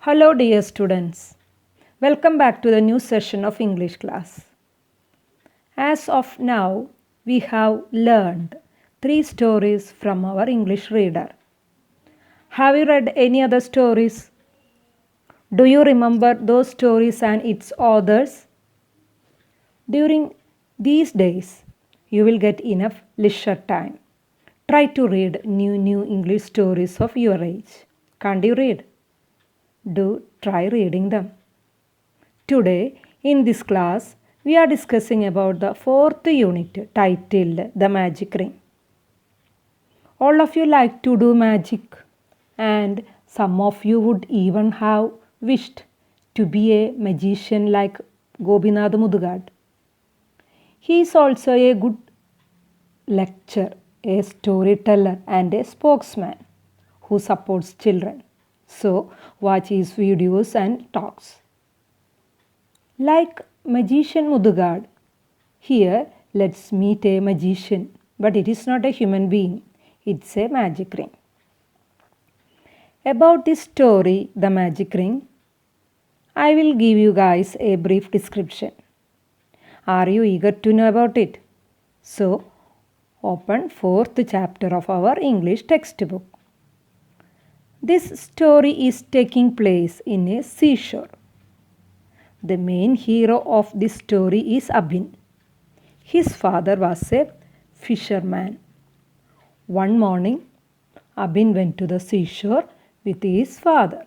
Hello, dear students. Welcome back to the new session of English class. As of now, we have learned three stories from our English reader. Have you read any other stories? Do you remember those stories and its authors? During these days, you will get enough leisure time. Try to read new English stories of your age. Can't you read? Do try reading them. Today, in this class, we are discussing about the fourth unit titled The Magic Ring. All of you like to do magic, and some of you would even have wished to be a magician like Gobinath Mudugad. He is also a good lecturer, a storyteller, and a spokesman who supports children. So, watch his videos and talks. Like magician Mudugad, here let's meet a magician, but it is not a human being, it's a magic ring. About this story, The Magic Ring, I will give you guys a brief description. Are you eager to know about it? So, open fourth chapter of our English textbook. This story is taking place in a seashore. The main hero of this story is Abin. His father was a fisherman. One morning, Abin went to the seashore with his father.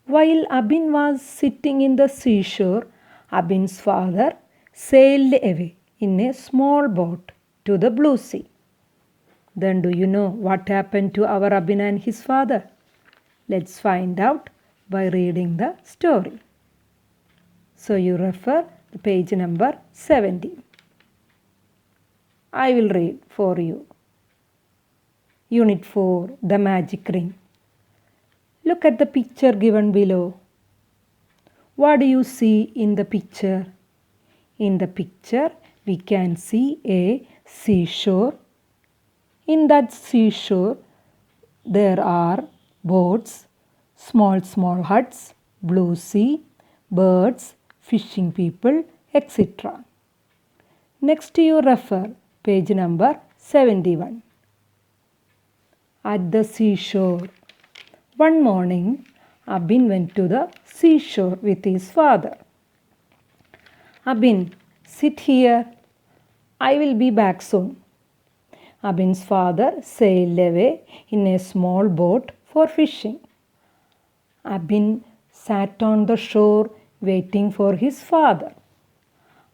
While Abin was sitting in the seashore, Abin's father sailed away in a small boat to the blue sea. Then do you know what happened to our Abin and his father? Let's find out by reading the story. So you refer to page number 70. I will read for you. Unit 4, The Magic Ring. Look at the picture given below. What do you see in the picture? In the picture, we can see a seashore. In that seashore, there are boats, small huts, blue sea, birds, fishing people, etc. Next you refer page number 71. At the seashore. One morning, Abin went to the seashore with his father. Abin, sit here. I will be back soon. Abin's father sailed away in a small boat for fishing. Abin sat on the shore waiting for his father.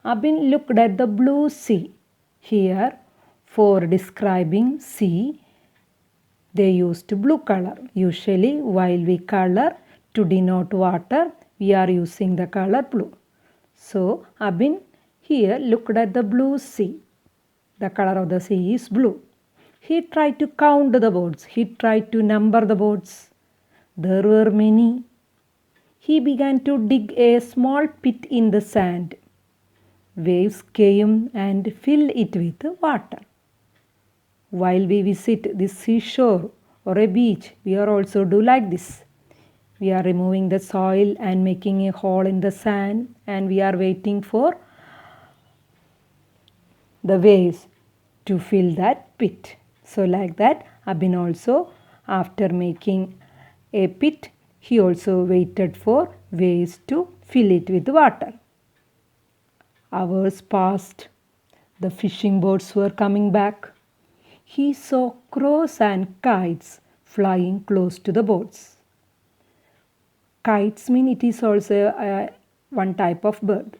Abin looked at the blue sea. Here, for describing sea, they used blue color. Usually, while we color to denote water, we are using the color blue. So, Abin here looked at the blue sea. The color of the sea is blue. He tried to count the boats. He tried to number the boats. There were many. He began to dig a small pit in the sand. Waves came and filled it with water. While we visit this seashore or a beach, we are also do like this. We are removing the soil and making a hole in the sand, and we are waiting for the waves to fill that pit. So like that, Abin also, after making a pit, he also waited for waves to fill it with water. Hours passed. The fishing boats were coming back. He saw crows and kites flying close to the boats. Kites mean it is also one type of bird.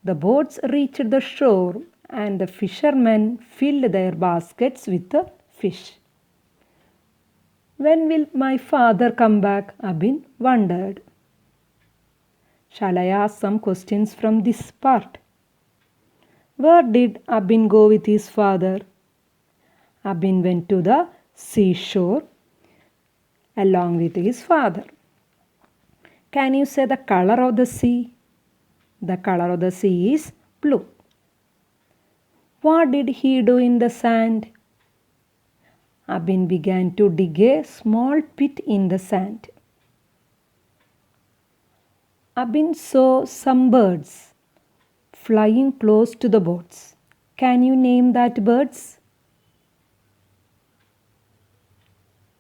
The boats reached the shore and the fishermen filled their baskets with the fish. When will my father come back? Abin wondered. Shall I ask some questions from this part? Where did Abin go with his father? Abin went to the seashore along with his father. Can you say the color of the sea? The color of the sea is blue. What did he do in the sand? Abin began to dig a small pit in the sand. Abin saw some birds flying close to the boats. Can you name that birds?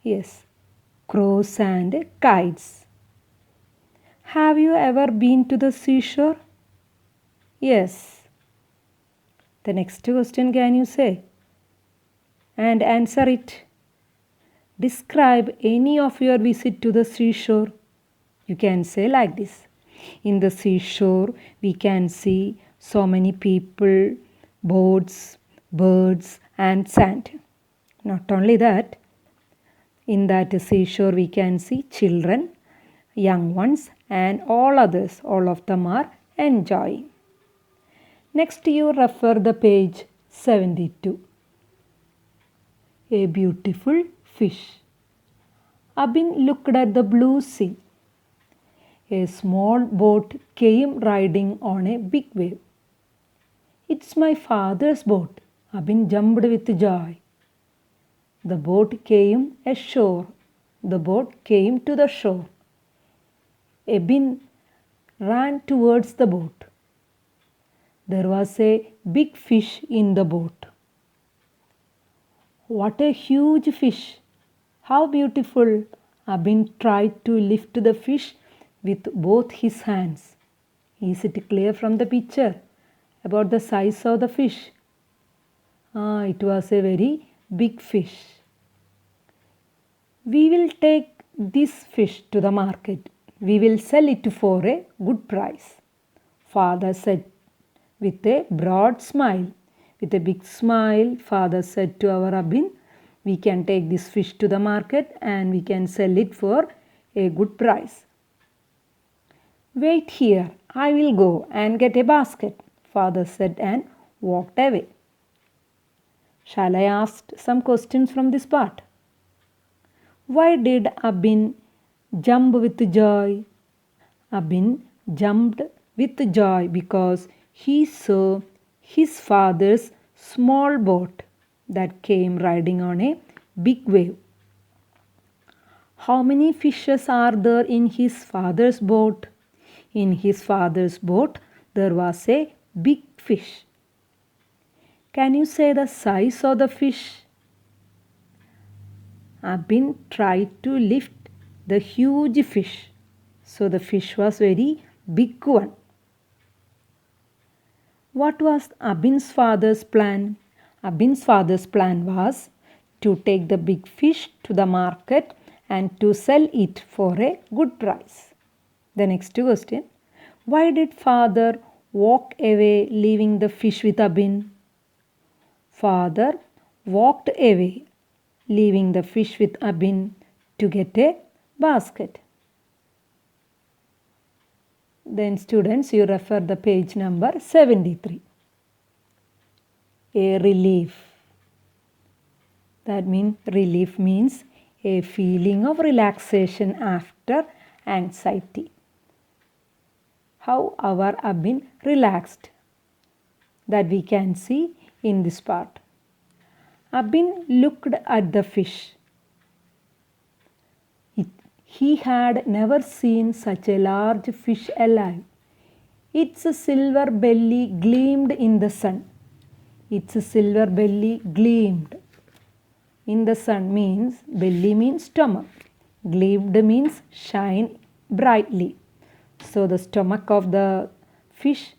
Yes, crows and kites. Have you ever been to the seashore? Yes. The next question can you say? And answer it. Describe any of your visit to the seashore. You can say like this. In the seashore, we can see so many people, boats, birds, and sand. Not only that, in that seashore, we can see children, young ones, and all others. All of them are enjoying. Next, you refer the page 72. A beautiful fish. Abin looked at the blue sea. A small boat came riding on a big wave. It's my father's boat. Abin jumped with joy. The boat came ashore. The boat came to the shore. Abin ran towards the boat. There was a big fish in the boat. What a huge fish! How beautiful! Abin tried to lift the fish with both his hands. Is it clear from the picture about the size of the fish? It was a very big fish. We will take this fish to the market. We will sell it for a good price, Father said with a broad smile. With a big smile, Father said to our Abin, we can take this fish to the market and we can sell it for a good price. Wait here, I will go and get a basket, Father said and walked away. Shall I ask some questions from this part? Why did Abin jump with joy? Abin jumped with joy because he saw his father's small boat that came riding on a big wave. How many fishes are there in his father's boat? In his father's boat, there was a big fish. Can you say the size of the fish? Abin tried to lift the huge fish. So the fish was very big one. What was Abin's father's plan? Abin's father's plan was to take the big fish to the market and to sell it for a good price. The next question. Why did father walk away leaving the fish with Abin? Father walked away leaving the fish with Abin to get a basket. Then students, you refer the page number 73. A relief. That means relief means a feeling of relaxation after anxiety. How our Abin relaxed, that we can see in this part. Abin looked at the fish. He had never seen such a large fish alive. Its silver belly gleamed in the sun. Its silver belly gleamed in the sun means, belly means stomach. Gleamed means shine brightly. So the stomach of the fish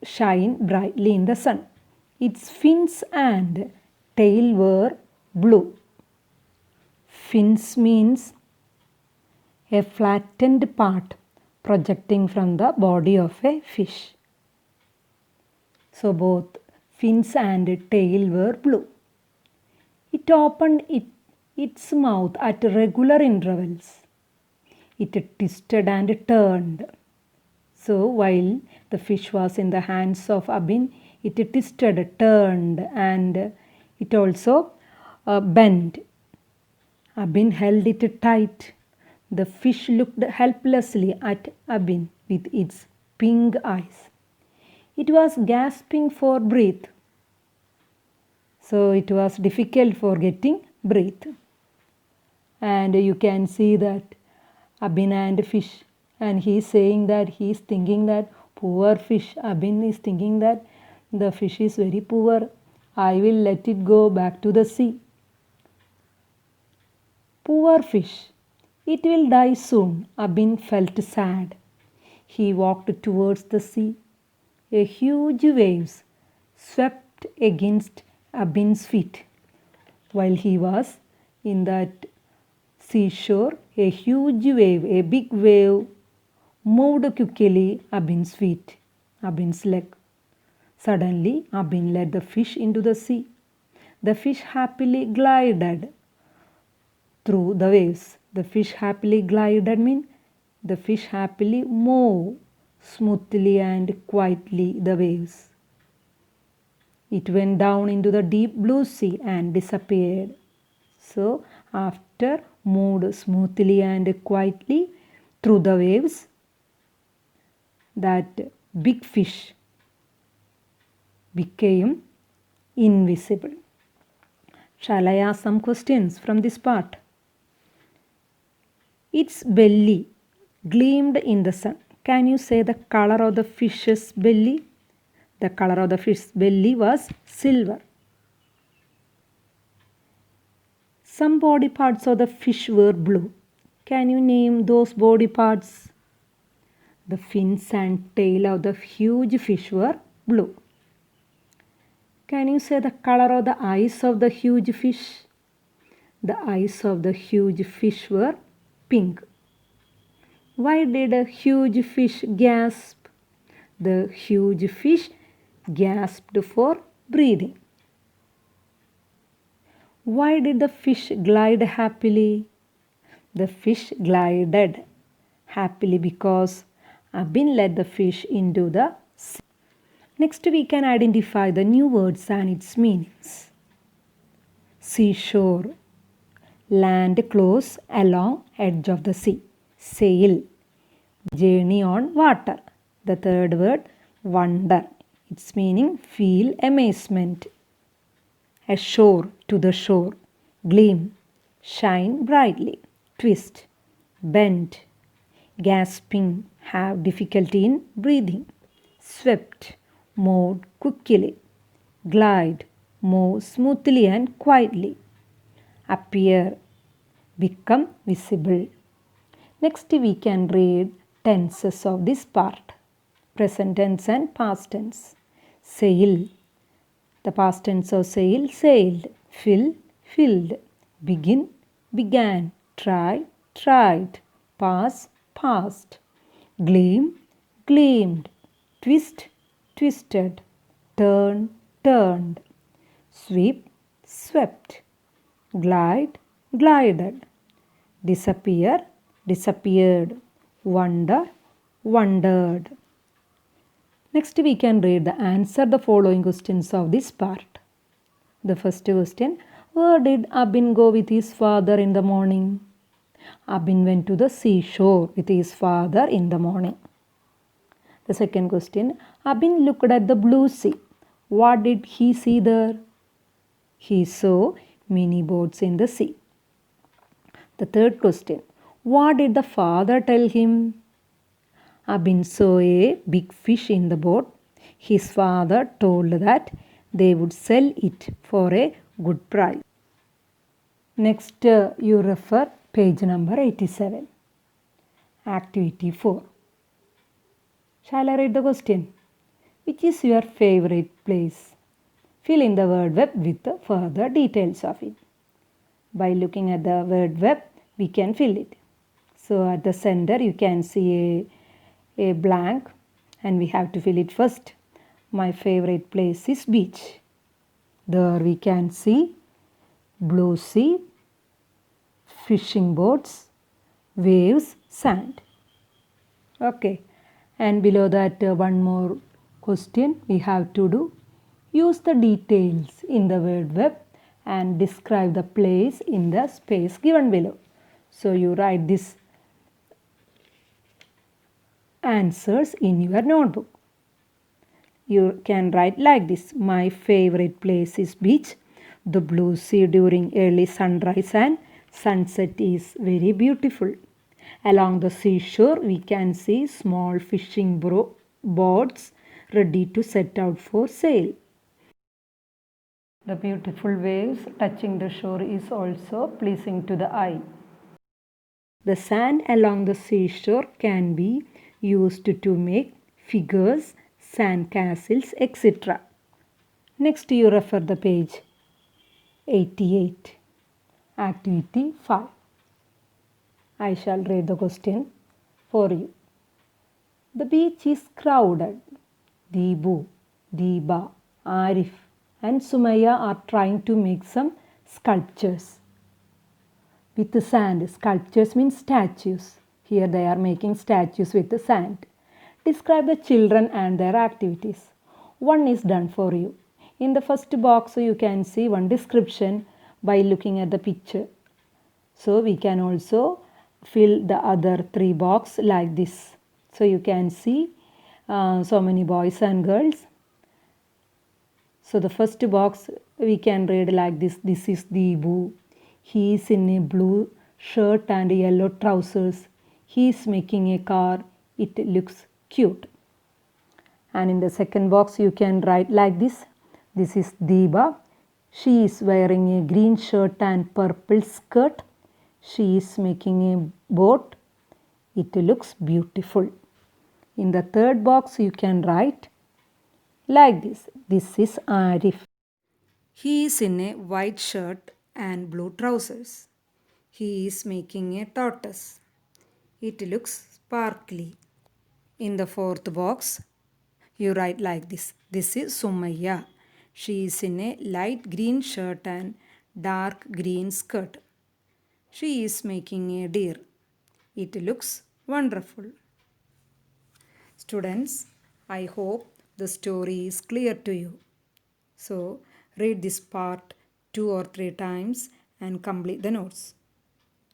shine brightly in the sun. Its fins and tail were blue. Fins means a flattened part projecting from the body of a fish. So both fins and tail were blue. It opened its mouth at regular intervals. It twisted and turned. So while the fish was in the hands of Abin, it twisted, turned, and it also bent. Abin held it tight. The fish looked helplessly at Abin with its pink eyes. It was gasping for breath. So it was difficult for getting breath. And you can see that Abin and fish and he is saying that he is thinking that poor fish. Abin is thinking that the fish is very poor. I will let it go back to the sea. Poor fish. It will die soon. Abin felt sad. He walked towards the sea. A huge waves swept against Abin's feet. While he was in that seashore, a huge wave, a big wave, moved quickly Abin's feet, Abin's leg. Suddenly, Abin let the fish into the sea. The fish happily glided through the waves. The fish happily glided means the fish happily moved smoothly and quietly the waves. It went down into the deep blue sea and disappeared. So, after moved smoothly and quietly through the waves, that big fish became invisible. Shall I ask some questions from this part? Its belly gleamed in the sun. Can you say the color of the fish's belly? The color of the fish's belly was silver. Some body parts of the fish were blue. Can you name those body parts? The fins and tail of the huge fish were blue. Can you say the color of the eyes of the huge fish? The eyes of the huge fish were pink. Why did a huge fish gasp? The huge fish gasped for breathing. Why did the fish glide happily? The fish glided happily because Abin led the fish into the sea. Next, we can identify the new words and its meanings. Seashore, land close along edge of the sea. Sail, journey on water. The third word, wonder. Its meaning, feel amazement. Ashore, to the shore. Gleam, shine brightly. Twist, bend. Gasping, have difficulty in breathing. Swept, moved quickly. Glide, move smoothly and quietly. Appear, become visible. Next, we can read tenses of this part. Present tense and past tense. Sail. The past tense of sail, sailed. Fill, filled. Begin, began. Try, tried. Pass, passed. Gleam, gleamed. Twist, twisted. Turn, turned. Sweep, swept. Glide, glided. Disappear, disappeared. Wonder, wondered. Next, we can read the answer the following questions of this part. The first question, where did Abin go with his father in the morning? Abin went to the seashore with his father in the morning. The second question, Abin looked at the blue sea. What did he see there? He saw many boats in the sea. The third question, what did the father tell him? Abin saw a big fish in the boat. His father told that they would sell it for a good price. Next, you refer page number 87. Activity 4. Shall I read the question? Which is your favorite place? Fill in the word web with the further details of it. By looking at the word web, we can fill it. So at the center, you can see a blank and we have to fill it first. My favorite place is beach. There we can see blue sea, fishing boats, waves, sand. Okay, and below that one more question we have to do. Use the details in the word web and describe the place in the space given below. So you write this answers in your notebook. You can write like this. My favorite place is beach. The blue sea during early sunrise and sunset is very beautiful. Along the seashore, we can see small fishing boats ready to set out for sail. The beautiful waves touching the shore is also pleasing to the eye. The sand along the seashore can be used to make figures, sand castles, etc. Next, you refer the page 88. Activity 5. I shall read the question for you. The beach is crowded. Deebu, Deeba, Arif and Sumaya are trying to make some sculptures. With the sand, sculptures means statues. Here they are making statues with the sand. Describe the children and their activities. One is done for you. In the first box, you can see one description by looking at the picture. So we can also fill the other 3 box like this. So you can see so many boys and girls. So the first box we can read like this. This is Deebu. He is in a blue shirt and yellow trousers. He is making a car. It looks cute. And in the second box you can write like this. This is Deeba. She is wearing a green shirt and purple skirt. She is making a boat. It looks beautiful. In the third box you can write like this. This is Arif. He is in a white shirt and blue trousers. He is making a tortoise. It looks sparkly. In the fourth box, you write like this. This is Sumaya. She is in a light green shirt and dark green skirt. She is making a deer. It looks wonderful. Students, I hope the story is clear to you. So, read this part 2 or 3 times and complete the notes.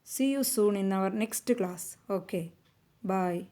See you soon in our next class. Okay, bye.